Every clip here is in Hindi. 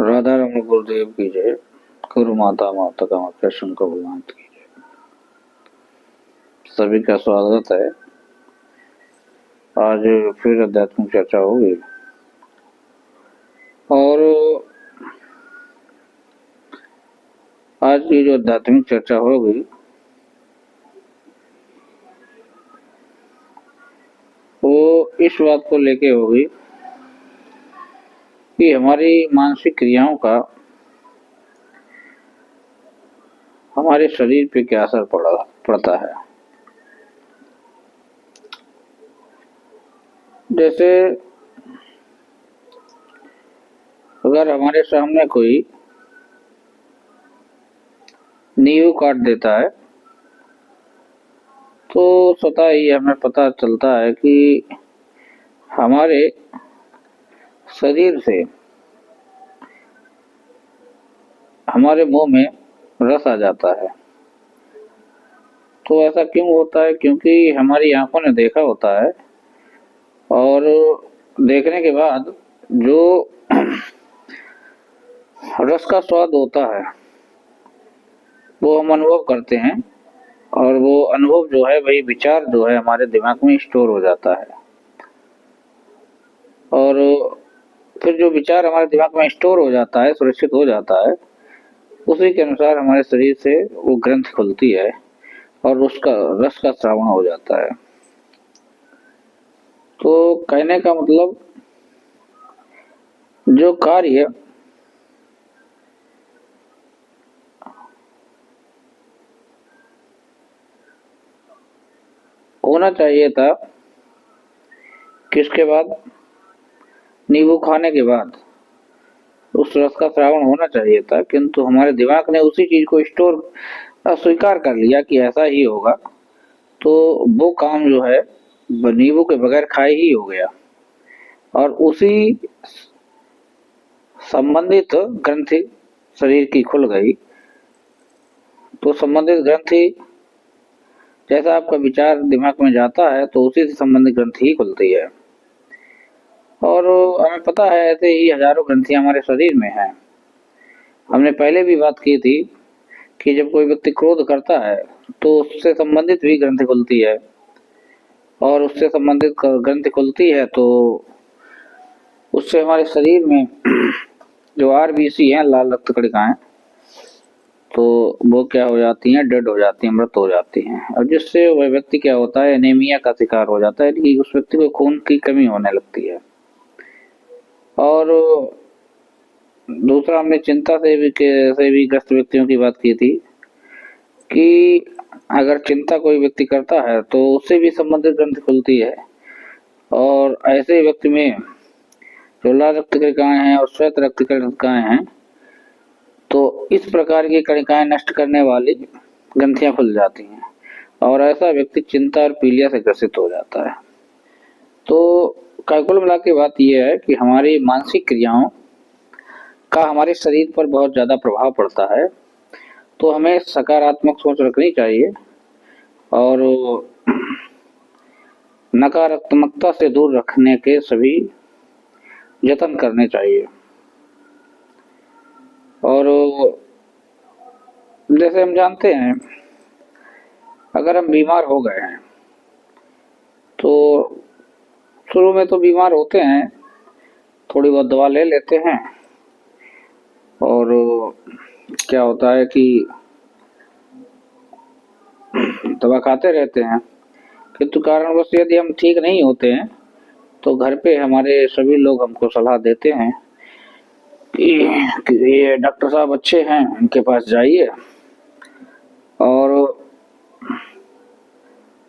राधा रमण गुरुदेव की जय। गुरु माता माता का प्रश्न को भगवान की जय। सभी का स्वागत है। आज फिर आध्यात्मिक चर्चा होगी और आज की जो आध्यात्मिक चर्चा होगी वो इस बात को लेके होगी कि हमारी मानसिक क्रियाओं का हमारे शरीर पे क्या असर पड़ता है। जैसे अगर हमारे सामने कोई नींव काट देता है तो स्वतः ही हमें पता चलता है कि हमारे शरीर से हमारे मुंह में रस आ जाता है। तो ऐसा क्यों होता है? क्योंकि हमारी आंखों ने देखा होता है और देखने के बाद जो रस का स्वाद होता है वो हम अनुभव करते हैं और वो अनुभव जो है वही विचार जो है हमारे दिमाग में स्टोर हो जाता है और फिर जो विचार हमारे दिमाग में स्टोर हो जाता है, सुरक्षित हो जाता है, उसी के अनुसार हमारे शरीर से वो ग्रंथि खुलती है और उसका रस का श्रावण हो जाता है। तो कहने का मतलब जो कार्य होना चाहिए था किसके बाद, नींबू खाने के बाद उस रस का श्रावण होना चाहिए था, किंतु हमारे दिमाग ने उसी चीज को स्टोर स्वीकार कर लिया कि ऐसा ही होगा। तो वो काम जो है नींबू के बगैर खाए ही हो गया और उसी संबंधित ग्रंथि शरीर की खुल गई। तो संबंधित ग्रंथि जैसा आपका विचार दिमाग में जाता है तो उसी से संबंधित ग्रंथि ही खुलती है और हमें पता है ऐसे ही हजारों ग्रंथियां हमारे शरीर में हैं। हमने पहले भी बात की थी कि जब कोई व्यक्ति क्रोध करता है तो उससे संबंधित भी ग्रंथि खुलती है और उससे संबंधित ग्रंथि खुलती है तो उससे हमारे शरीर में जो आरबीसी हैं, लाल रक्त कणिकाएं, तो वो क्या हो जाती हैं, डेड हो जाती हैं, मृत हो जाती हैं और जिससे वह व्यक्ति क्या होता है, एनीमिया का शिकार हो जाता है कि उस व्यक्ति को खून की कमी होने लगती है। और दूसरा हमने चिंता से भी ग्रस्त व्यक्तियों की बात की थी कि अगर चिंता कोई व्यक्ति करता है तो उससे भी संबंधित ग्रंथि खुलती है और ऐसे व्यक्ति में जो लाल रक्त कणिकाएं हैं और श्वेत रक्त कणिकाएं हैं, तो इस प्रकार की कणिकाएं नष्ट करने वाली ग्रंथियां खुल जाती हैं और ऐसा व्यक्ति चिंता और पीलिया से ग्रसित हो जाता है। तो कुल मिला के बात यह है कि हमारी मानसिक क्रियाओं का हमारे शरीर पर बहुत ज्यादा प्रभाव पड़ता है। तो हमें सकारात्मक सोच रखनी चाहिए और नकारात्मकता से दूर रखने के सभी यत्न करने चाहिए। और जैसे हम जानते हैं अगर हम बीमार हो गए हैं तो शुरू में तो बीमार होते हैं, थोड़ी बहुत दवा ले लेते हैं और क्या होता है कि दवा खाते रहते हैं, किंतु कारणवश यदि हम ठीक नहीं होते हैं तो घर पे हमारे सभी लोग हमको सलाह देते हैं कि ये डॉक्टर साहब अच्छे हैं, इनके पास जाइए और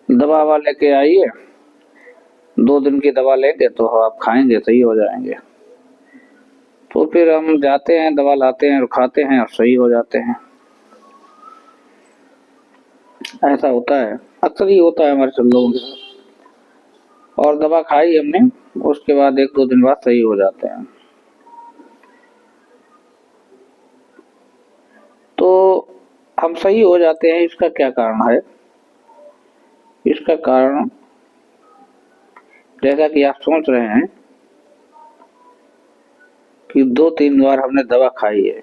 दवा लेके आइए, 2 दिन की दवा लेंगे तो आप खाएंगे सही हो जाएंगे। तो फिर हम जाते हैं, दवा लाते हैं और खाते हैं और सही हो जाते हैं। ऐसा होता है, अक्सर ही होता है हमारे सब लोगों के साथ। और दवा खाई हमने, उसके बाद 1-2 दिन बाद सही हो जाते हैं। तो हम सही हो जाते हैं, इसका क्या कारण है? इसका कारण जैसा कि आप सोच रहे हैं कि कि 2-3 बार हमने दवा खाई है,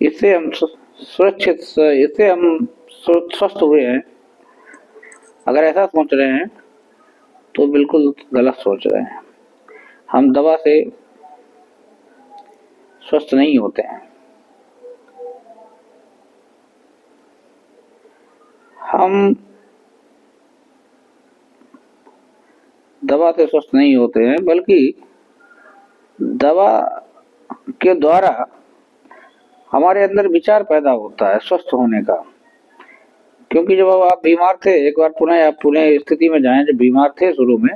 इससे हम सुरक्षित, इससे हम स्वस्थ हुए हैं, अगर ऐसा सोच रहे हैं तो बिल्कुल गलत सोच रहे हैं। हम दवा से स्वस्थ नहीं होते हैं। हम दवा से स्वस्थ नहीं होते हैं, बल्कि दवा के द्वारा हमारे अंदर विचार पैदा होता है स्वस्थ होने का। क्योंकि जब आप बीमार थे, एक बार पुनः आप पुनः स्थिति में जाएं जब बीमार थे शुरू में,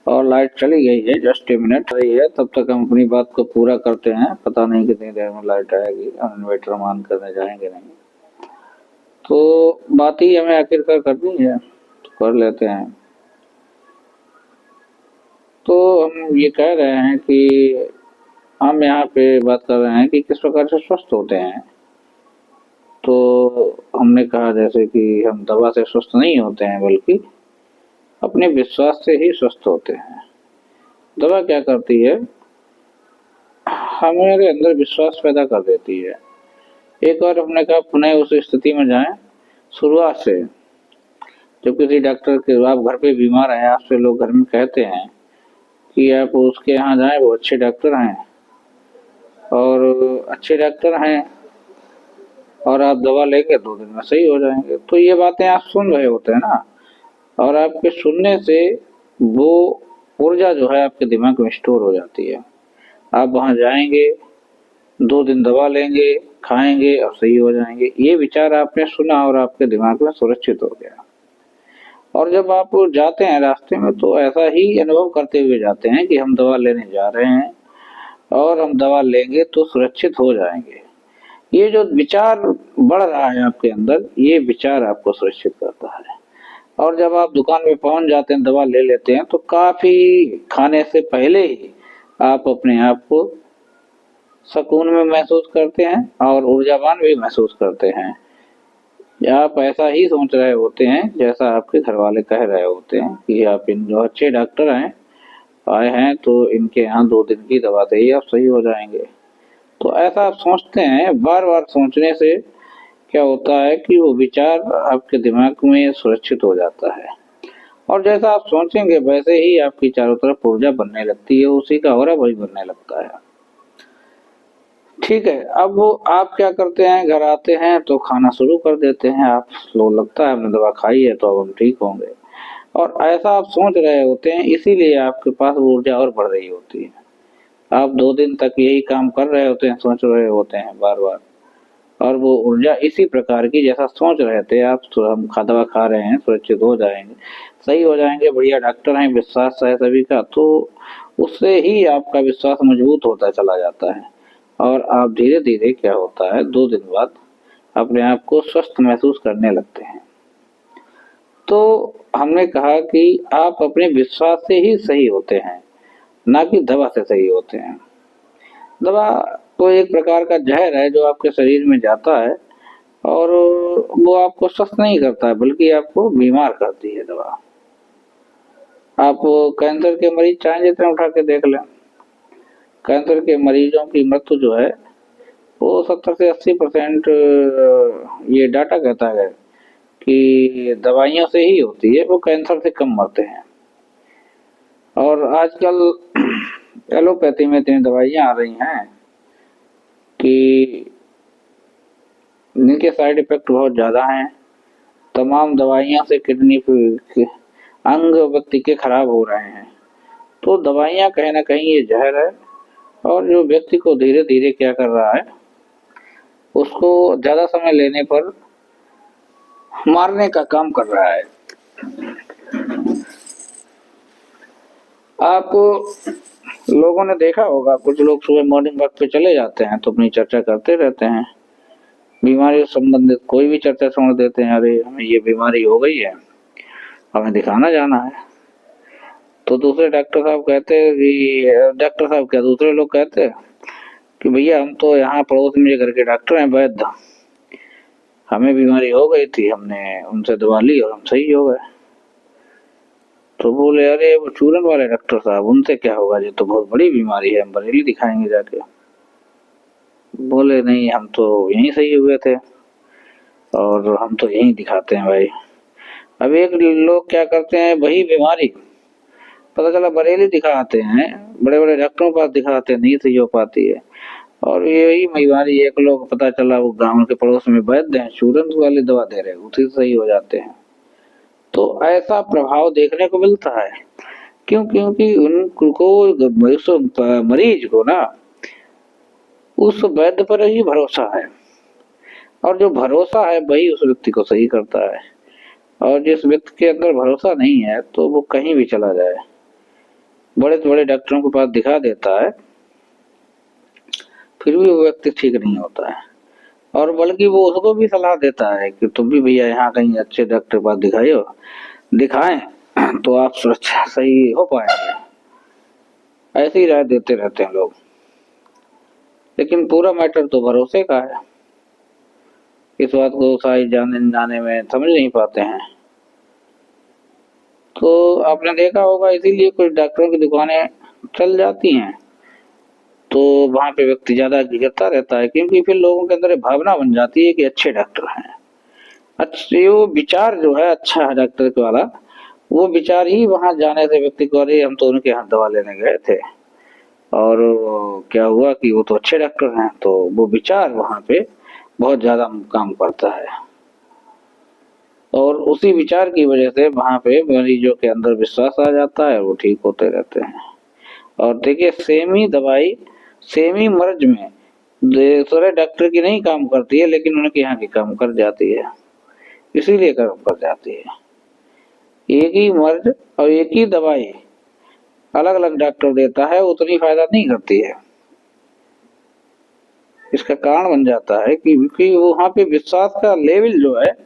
और लाइट चली गई है, जस्ट 1 मिनट रही है, तब तक हम अपनी बात को पूरा करते हैं। पता नहीं कितनी देर में लाइट आएगी, हम इन्वर्टर ऑन करने जाएंगे नहीं, तो बात ही हमें आखिरकार करनी है तो कर लेते हैं। तो हम ये कह रहे हैं कि हम यहाँ पे बात कर रहे हैं कि किस प्रकार से स्वस्थ होते हैं। तो हमने कहा जैसे कि हम दवा से स्वस्थ नहीं होते हैं, बल्कि अपने विश्वास से ही स्वस्थ होते हैं। दवा क्या करती है, हमारे अंदर विश्वास पैदा कर देती है। एक बार हमने कहा पुनः उस स्थिति में जाएं शुरुआत से। जब किसी डॉक्टर के, आप घर पे बीमार हैं, आपसे लोग घर में कहते हैं कि आप उसके यहाँ जाएं, वो अच्छे डॉक्टर हैं, और अच्छे डॉक्टर हैं, और आप दवा लेंगे 2 दिन में सही हो जाएंगे। तो ये बातें आप सुन रहे होते हैं ना, और आपके सुनने से वो ऊर्जा जो है आपके दिमाग में स्टोर हो जाती है। आप वहाँ जाएंगे, 2 दिन दवा लेंगे, खाएंगे और सही हो जाएंगे। ये विचार आपने सुना और आपके दिमाग में सुरक्षित हो गया। और जब आप जाते हैं रास्ते में तो ऐसा ही अनुभव करते हुए जाते हैं कि हम दवा लेने जा रहे हैं और हम दवा लेंगे तो सुरक्षित हो जाएंगे। ये जो विचार बढ़ रहा है आपके अंदर, ये विचार आपको सुरक्षित करता है। और जब आप दुकान में पहुंच जाते हैं, दवा ले लेते हैं, तो काफी खाने से पहले ही आप अपने आप को सुकून में महसूस करते हैं और ऊर्जावान भी महसूस करते हैं। आप ऐसा ही सोच रहे होते हैं जैसा आपके घर वाले कह रहे होते हैं कि आप इन जो अच्छे डॉक्टर हैं आए हैं, तो इनके यहाँ 2 दिन की दवा से ही आप सही हो जाएंगे। तो ऐसा आप सोचते हैं। बार बार सोचने से क्या होता है कि वो विचार आपके दिमाग में सुरक्षित हो जाता है, और जैसा आप सोचेंगे वैसे ही आपकी चारों तरफ ऊर्जा बनने लगती है, उसी का ऑरा वही बनने लगता है। ठीक है, अब वो आप क्या करते हैं, घर आते हैं तो खाना शुरू कर देते हैं। आप लोग लगता है हमने दवा खाई है तो अब हम ठीक होंगे, और ऐसा आप सोच रहे होते हैं, इसीलिए आपके पास ऊर्जा और बढ़ रही होती है। आप 2 दिन तक यही काम कर रहे होते हैं, सोच रहे होते हैं बार बार, और वो ऊर्जा इसी प्रकार की जैसा सोच रहे थे आप, तो हम दवा खा रहे हैं, सुरक्षित हो जाएंगे, सही हो जाएंगे, बढ़िया डॉक्टर हैं, विश्वास है सभी का, तो उससे ही आपका विश्वास मजबूत होता चला जाता है। और आप धीरे धीरे क्या होता है, 2 दिन बाद अपने आप को स्वस्थ महसूस करने लगते हैं। तो हमने कहा कि आप अपने विश्वास से ही सही होते हैं, ना कि दवा से सही होते हैं। दवा तो एक प्रकार का जहर है जो आपके शरीर में जाता है, और वो आपको स्वस्थ नहीं करता है, बल्कि आपको बीमार करती है दवा। आप कैंसर के मरीज चाहे जितने उठा के देख लें, कैंसर के मरीजों की मृत्यु जो है वो 70 से 80% ये डाटा कहता है कि दवाइयों से ही होती है, वो कैंसर से कम मरते हैं। और आजकल एलोपैथी में इतनी दवाइयाँ आ रही हैं कि इनके साइड इफेक्ट बहुत ज़्यादा हैं। तमाम दवाइयों से किडनी अंग व्यक्ति के खराब हो रहे हैं। तो दवाइयाँ कहीं ना कहीं ये जहर है, और जो व्यक्ति को धीरे धीरे क्या कर रहा है, उसको ज़्यादा समय लेने पर मारने का काम कर रहा है। आप लोगों ने देखा होगा, कुछ लोग सुबह मॉर्निंग वॉक पे चले जाते हैं तो अपनी चर्चा करते रहते हैं, बीमारी से संबंधित कोई भी चर्चा छोड़ देते हैं, अरे हमें ये बीमारी हो गई है, हमें दिखाना जाना है। तो दूसरे डॉक्टर साहब कहते हैं कि डॉक्टर साहब क्या, दूसरे लोग कहते हैं कि भैया हम तो यहाँ पड़ोस में घर के डॉक्टर हैं वैद्य, हमें बीमारी हो गई थी, हमने उनसे दवा ली और हम सही हो गए। तो बोले अरे वो चूरन वाले डॉक्टर साहब, उनसे क्या होगा, ये तो बहुत बड़ी बीमारी है, हम बरेली दिखाएंगे जाके। बोले नहीं, हम तो यहीं सही हुए थे और हम तो यहीं दिखाते हैं भाई। अब एक लोग क्या करते हैं, वही बीमारी पता चला बरेली दिखाते हैं, बड़े बड़े डॉक्टरों के पास दिखाते हैं, नहीं सही हो पाती है। और यही बीमारी एक लोग पता चला वो गांव के पड़ोस में वैद्य हैं, चूरन वाली दवा दे रहे हैं, उसी से सही हो जाते हैं। तो ऐसा प्रभाव देखने को मिलता है। क्यों? क्योंकि उनको उस मरीज को ना उस वैद्य पर ही भरोसा है, और जो भरोसा है वही उस व्यक्ति को सही करता है। और जिस व्यक्ति के अंदर भरोसा नहीं है तो वो कहीं भी चला जाए, बड़े से बड़े डॉक्टरों के पास दिखा देता है, फिर भी वो व्यक्ति ठीक नहीं होता है। और बल्कि वो उसको भी सलाह देता है कि तुम भी भैया यहाँ कहीं अच्छे डॉक्टर के पास दिखाइयो, दिखाएं तो आप सुरक्षा सही हो पाएंगे। ऐसे ही राय देते रहते हैं लोग, लेकिन पूरा मैटर तो भरोसे का है। इस बात को सारी जाने में समझ नहीं पाते हैं। तो आपने देखा होगा, इसीलिए कुछ डॉक्टरों की दुकानें चल जाती हैं तो वहां पे व्यक्ति ज्यादा गिरता रहता है, क्योंकि फिर लोगों के अंदर भावना बन जाती है कि अच्छे डॉक्टर हैं। अच्छे वो विचार जो है अच्छा है डॉक्टर के वाला, वो विचार ही वहां जाने से व्यक्ति को, अरे हम तो उनके यहाँ दवा लेने गए थे और क्या हुआ कि वो तो अच्छे डॉक्टर हैं, तो वो विचार वहां पे बहुत ज्यादा काम करता है। और उसी विचार की वजह से वहां पे मरीजों के अंदर विश्वास आ जाता है, वो ठीक होते रहते हैं। और देखिए, सेम ही दवाई सेम ही मर्ज में दूसरे डॉक्टर की नहीं काम करती है, लेकिन उनके यहाँ की काम कर जाती है, इसीलिए काम कर जाती है। एक ही मर्ज और एक ही दवाई अलग अलग डॉक्टर देता है, उतनी फायदा नहीं करती है। इसका कारण बन जाता है कि वहां पे विश्वास का लेवल जो है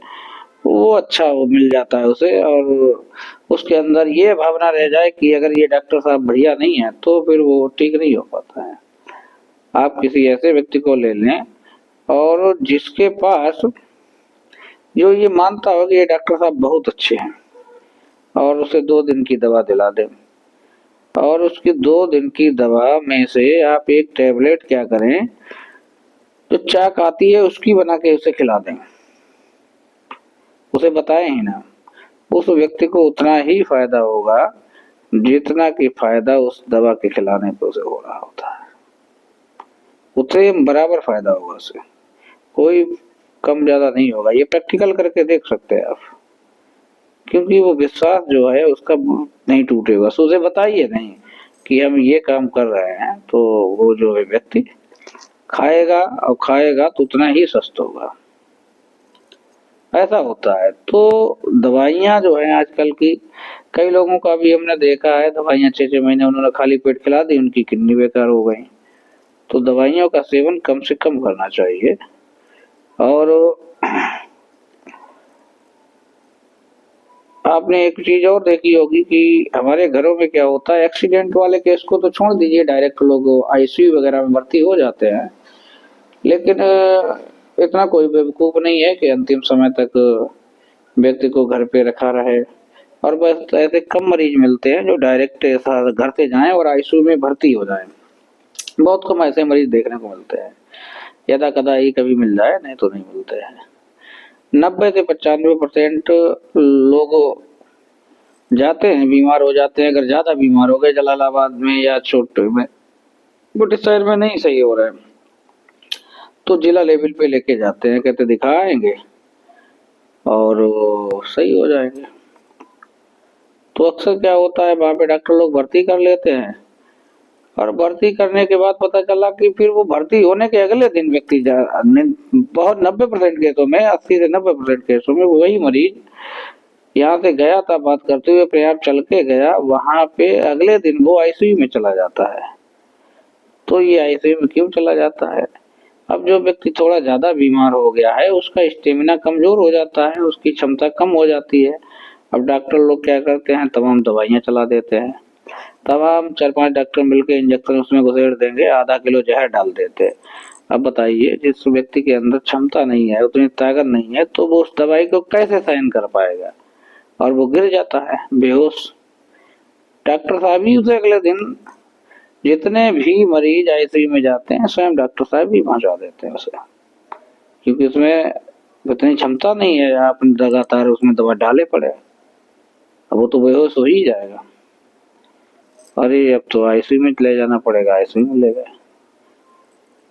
वो अच्छा वो मिल जाता है उसे, और उसके अंदर ये भावना रह जाए कि अगर ये डॉक्टर साहब बढ़िया नहीं है तो फिर वो ठीक नहीं हो पाता है। आप किसी ऐसे व्यक्ति को ले लें और जिसके पास जो ये मानता हो कि ये डॉक्टर साहब बहुत अच्छे हैं, और उसे 2 दिन की दवा दिला दें, और उसकी 2 दिन की दवा में से आप एक टेबलेट क्या करें, जो चाक आती है उसकी बना के उसे खिला दें, उसे बताएं ही ना, उस व्यक्ति को उतना ही फायदा होगा जितना कि फायदा उस दवा के खिलाने पे उसे हो रहा होता है, उतने बराबर फायदा होगा उसे, कोई कम ज्यादा नहीं होगा। ये प्रैक्टिकल करके देख सकते हैं आप, क्योंकि वो विश्वास जो है उसका नहीं टूटेगा। सो उसे बताइए नहीं कि हम ये काम कर रहे हैं, तो वो जो है व्यक्ति खाएगा, और खाएगा तो उतना ही स्वस्थ होगा, ऐसा होता है। तो दवाइयाँ जो है आजकल की, कई लोगों का भी हमने देखा है, दवाइयाँ 6-6 महीने उन्होंने खाली पेट खिला दी, उनकी किडनी बेकार हो गई। तो दवाइयों का सेवन कम से कम करना चाहिए। और आपने एक चीज और देखी होगी कि हमारे घरों में क्या होता है, एक्सीडेंट वाले केस को तो छोड़ दीजिए, डायरेक्ट लोग आईसीयू वगैरह में भर्ती हो जाते हैं, लेकिन इतना कोई बेवकूफ नहीं है कि अंतिम समय तक व्यक्ति को घर पे रखा रहे। और बस ऐसे कम मरीज मिलते हैं जो डायरेक्ट ऐसा घर से जाएं और आईसीयू में भर्ती हो जाएं, बहुत कम ऐसे मरीज देखने को मिलते हैं, यदा कदा ही कभी मिल जाए, नहीं तो नहीं मिलते हैं। 90 से 95% लोग जाते हैं, बीमार हो जाते हैं, अगर ज्यादा बीमार हो गए जलालाबाद में या छोटे में, बड़े शहर में नहीं सही हो रहा है तो जिला लेवल पे लेके जाते हैं, कहते दिखाएंगे और सही हो जाएंगे। तो अक्सर क्या होता है, वहां पे डॉक्टर लोग भर्ती कर लेते हैं, और भर्ती करने के बाद पता चला कि फिर वो भर्ती होने के अगले दिन व्यक्ति बहुत 90% केसों में, 80 से 90% केसों में वही मरीज यहाँ से गया था बात करते हुए, प्रयाग चल के गया, वहां पे अगले दिन वो आईसीयू में चला जाता है। तो ये आईसीयू में क्यों चला जाता है? अब जो व्यक्ति थोड़ा ज्यादा बीमार हो गया है उसका स्टेमिना कमजोर हो जाता है, उसकी क्षमता कम हो जाती है। अब डॉक्टर लोग क्या करते हैं, तमाम दवाइयां चला देते हैं, तमाम 4-5 डॉक्टर मिलकर इंजेक्शन उसमें घुसेड़ देंगे, आधा किलो जहर डाल देते हैं। अब बताइए, जिस व्यक्ति के अंदर क्षमता नहीं है, उतनी ताकत नहीं है, तो वो उस दवाई को कैसे सहन कर पाएगा, और वो गिर जाता है बेहोश। डॉक्टर साहब ही उसे अगले दिन, जितने भी मरीज आईसीयू में जाते हैं स्वयं डॉक्टर साहब ही पहुंचा देते हैं उसे, क्योंकि उसमें इतनी क्षमता नहीं है आप लगातार उसमें दवा डाले पड़े, अब वो तो बेहोश हो ही जाएगा। अरे अब तो आईसीयू में ले जाना पड़ेगा, आईसीयू में ले गए।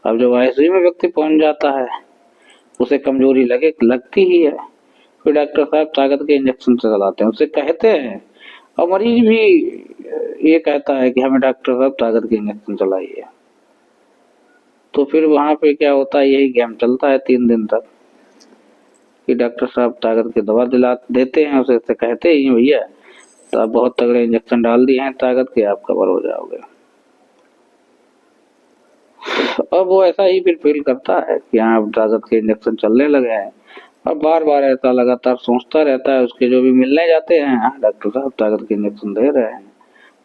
अब जब आईसीयू में व्यक्ति पहुंच जाता है, उसे कमजोरी लगती ही है, फिर डॉक्टर साहब ताकत के इंजेक्शन से चलाते हैं, उसे कहते हैं, और मरीज भी ये कहता है कि हमें डॉक्टर साहब ताकत के इंजेक्शन चलाइए। तो फिर वहां पे क्या होता है, यही गेम चलता है 3 दिन तक कि डॉक्टर साहब ताकत की दवा दिला देते हैं उसे, कहते ही भैया तो आप बहुत तगड़े इंजेक्शन डाल दिए हैं ताकत के, आप कवर हो जाओगे। अब वो ऐसा ही फिर फील करता है कि हाँ अब ताकत के इंजेक्शन चलने लगे हैं, और बार बार ऐसा लगातार सोचता रहता है। उसके जो भी मिलने जाते हैं, हाँ डॉक्टर साहब ताकत के इंजेक्शन दे रहे हैं,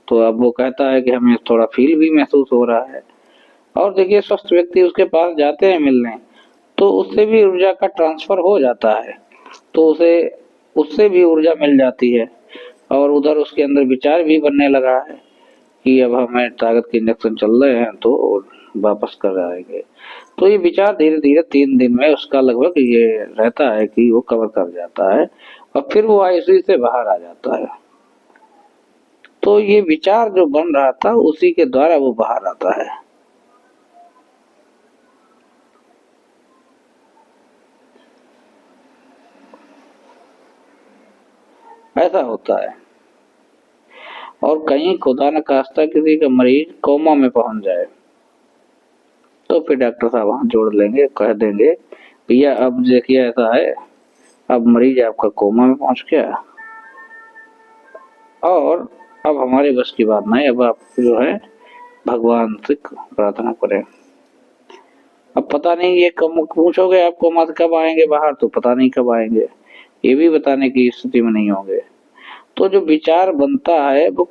तो अब वो कहता है कि हमें थोड़ा फील भी महसूस हो रहा है। और देखिए स्वस्थ व्यक्ति उसके पास जाते हैं मिलने, तो उससे भी ऊर्जा का ट्रांसफर हो जाता है, तो उसे उससे भी ऊर्जा मिल जाती है, और उधर उसके अंदर विचार भी बनने लगा है कि अब हमें ताकत के इंजेक्शन चल रहे हैं तो वापस कर आएंगे। तो ये विचार धीरे धीरे 3 दिन में उसका लगभग ये रहता है कि वो कवर कर जाता है, और फिर वो आईसीयू से बाहर आ जाता है। तो ये विचार जो बन रहा था उसी के द्वारा वो बाहर आता है। ऐसा होता है। और कहीं खुदा न खास्ता किसी का मरीज कोमा में पहुंच जाए, तो फिर डॉक्टर साहब वहां जोड़ लेंगे, कह देंगे भैया अब देखिए ऐसा है, अब मरीज आपका कोमा में पहुंच गया, और अब हमारे बस की बात नहीं, अब आप जो है भगवान से प्रार्थना करें। अब पता नहीं ये कब पूछोगे आप कोमा से कब आएंगे बाहर, तो पता नहीं कब आएंगे, ये भी बताने की स्थिति में नहीं होंगे। तो जो विचार बनता है वो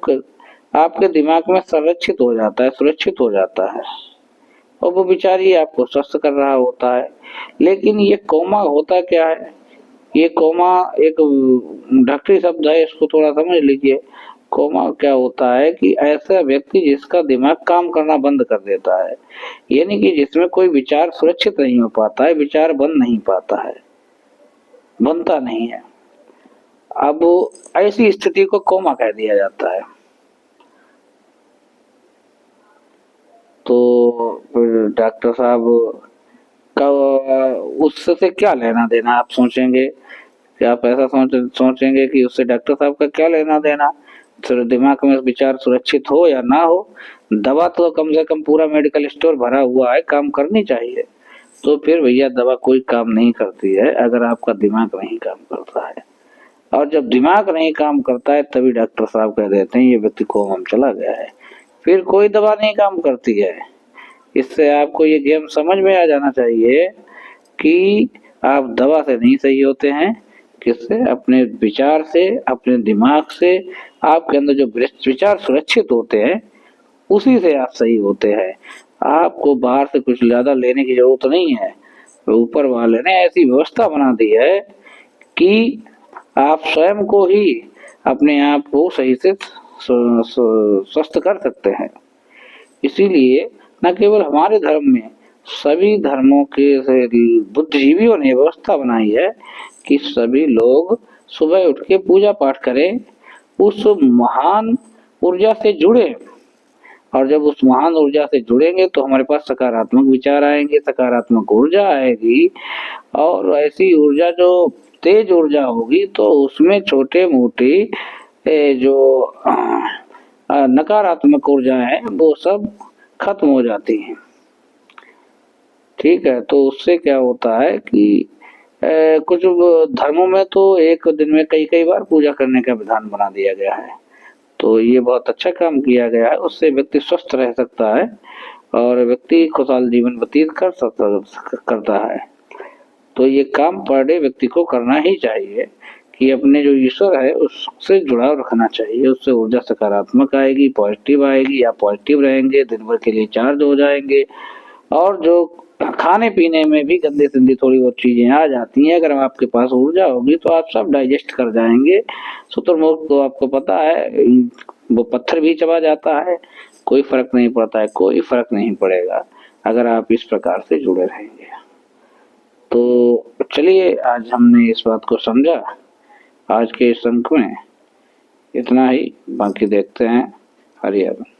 आपके दिमाग में संरक्षित हो जाता है, सुरक्षित हो जाता है, और वो विचार ही आपको स्वस्थ कर रहा होता है। लेकिन ये कोमा होता क्या है, ये कोमा एक डॉक्टरी शब्द है, इसको थोड़ा समझ लीजिए। कोमा क्या होता है कि ऐसा व्यक्ति जिसका दिमाग काम करना बंद कर देता है, यानी कि जिसमें कोई विचार सुरक्षित नहीं हो पाता है, विचार बन नहीं पाता है, बनता नहीं है। अब ऐसी स्थिति को कोमा कह दिया जाता है। तो फिर डॉक्टर साहब का उससे क्या लेना देना, आप सोचेंगे कि आप ऐसा सोचेंगे कि उससे डॉक्टर साहब का क्या लेना देना, तो दिमाग में विचार सुरक्षित हो या ना हो, दवा तो कम से कम पूरा मेडिकल स्टोर भरा हुआ है, काम करनी चाहिए। तो फिर भैया दवा कोई काम नहीं करती है अगर आपका दिमाग नहीं काम करता है, और जब दिमाग नहीं काम करता है तभी डॉक्टर साहब कह देते हैं ये व्यक्ति कोमा में चला गया है। फिर कोई दवा नहीं काम करती है। इससे आपको ये गेम समझ में आ जाना चाहिए कि आप दवा से नहीं सही होते हैं, किससे, अपने विचार से, अपने दिमाग से। आपके अंदर जो विचार सुरक्षित होते हैं उसी से आप सही होते हैं। आपको बाहर से कुछ ज्यादा लेने की जरूरत नहीं है, ऊपर वाले ने ऐसी व्यवस्था बना दी है कि आप स्वयं को ही अपने आप को सही से स्वस्थ कर सकते हैं। इसीलिए न केवल हमारे धर्म में, सभी धर्मों के बुद्धिजीवियों ने व्यवस्था बनाई है कि सभी लोग सुबह उठ के पूजा पाठ करें, उस महान ऊर्जा से जुड़े, और जब उस महान ऊर्जा से जुड़ेंगे तो हमारे पास सकारात्मक विचार आएंगे, सकारात्मक ऊर्जा आएगी, और ऐसी ऊर्जा जो तेज ऊर्जा होगी तो उसमें छोटे मोटे जो नकारात्मक ऊर्जा है वो सब खत्म हो जाती हैं। ठीक है, तो उससे क्या होता है कि कुछ धर्मों में तो एक दिन में कई कई बार पूजा करने का विधान बना दिया गया है, तो ये बहुत अच्छा काम किया गया है। उससे व्यक्ति स्वस्थ रह सकता है और व्यक्ति खुशहाल जीवन व्यतीत करता है। तो ये काम पर डे व्यक्ति को करना ही चाहिए कि अपने जो ईश्वर है उससे जुड़ाव रखना चाहिए, उससे ऊर्जा सकारात्मक आएगी, पॉजिटिव आएगी, या पॉजिटिव रहेंगे, दिन भर के लिए चार्ज हो जाएंगे। और जो खाने पीने में भी गंदे संदे थोड़ी बहुत चीजें आ जाती हैं, अगर आपके पास ऊर्जा होगी तो आप सब डाइजेस्ट कर जाएंगे। शुतुरमुर्ग तो आपको पता है वो पत्थर भी चबा जाता है, कोई फर्क नहीं पड़ता है, कोई फर्क नहीं पड़ेगा अगर आप इस प्रकार से जुड़े रहेंगे। तो चलिए, आज हमने इस बात को समझा। आज के इस अंक में इतना ही, बाकी देखते हैं। हरिहर।